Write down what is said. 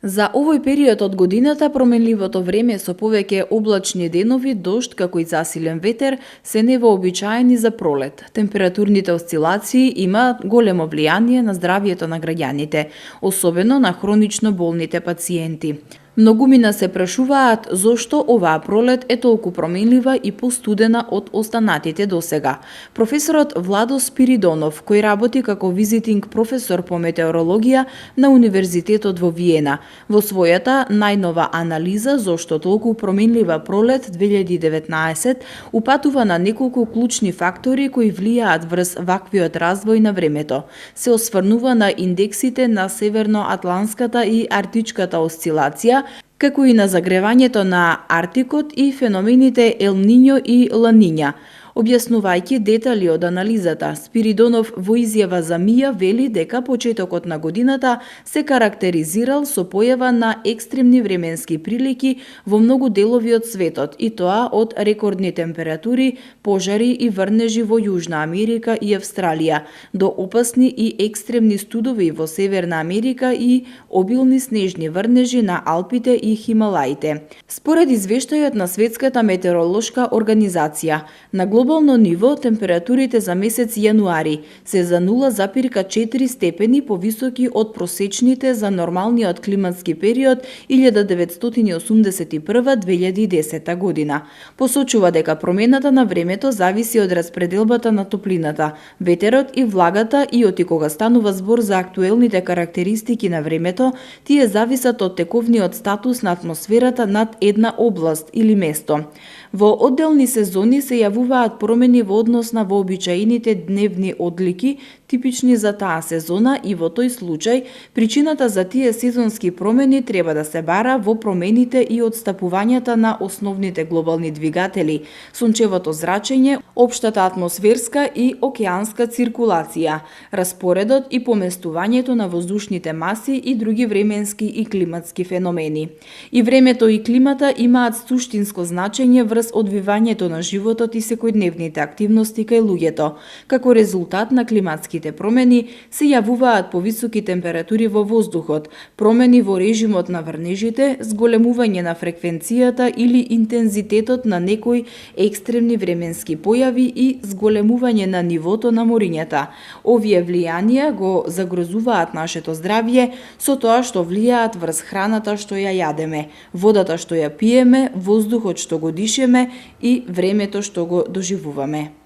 За овој период од годината променливото време со повеќе облачни денови, дожд како и засилен ветер се невообичаени за пролет. Температурните осцилации имаат големо влијание на здравието на граѓаните, особено на хронично болните пациенти. Многумина се прашуваат зошто оваа пролет е толку променлива и постудена од останатите досега. Професорот Владо Спиридонов, кој работи како визитинг професор по метеорологија на Универзитетот во Виена, во својата најнова анализа зошто толку променлива пролет 2019 упатува на неколку клучни фактори кои влијаат врз ваквиот развој на времето. Се осврнува на индексите на северноатлантската и арктичката осцилација, како и на загревањето на Арктикот и феномените Ел Ниньо и Ла Ниња. Објаснувајќи детали од анализата, Спиридонов во изјава за МИА вели дека почетокот на годината се карактеризирал со појава на екстремни временски прилики во многу делови од светот, и тоа од рекордни температури, пожари и врнежи во Јужна Америка и Австралија, до опасни и екстремни студови во Северна Америка и обилни снежни врнежи на Алпите и Хималаите. Според извештајот на Светската метеоролошка организација, на глобално ниво температурите за месец јануари се за 0,4 степени повисоки од просечните за нормалниот климатски период 1981-2010 година. Посочува дека промената на времето зависи од распределбата на топлината, ветерот и влагата, и оти кога станува збор за актуелните карактеристики на времето, тие зависат од тековниот статус на атмосферата над една област или место. Во одделни сезони се јавуваат промени во однос на вообичаените дневни одлики типични за таа сезона, и во тој случај причината за тие сезонски промени треба да се бара во промените и одстапувањата на основните глобални двигатели, сончевото зрачење, општата атмосферска и океанска циркулација, распоредот и поместувањето на воздушните маси и други временски и климатски феномени. И времето и климата имаат суштинско значење врз одвивањето на животот и секојдневните активности кај луѓето. Како резултат на климатските промени се јавуваат повисоки температури во воздухот, промени во режимот на врнежите, зголемување на фреквенцијата или интензитетот на некои екстремни временски појави и зголемување на нивото на морињата. Овие влијанија го загрозуваат нашето здравје со тоа што влијаат врз храната што ја јадеме, водата што ја пиеме, воздухот што го дишеме и времето што го доживуваме.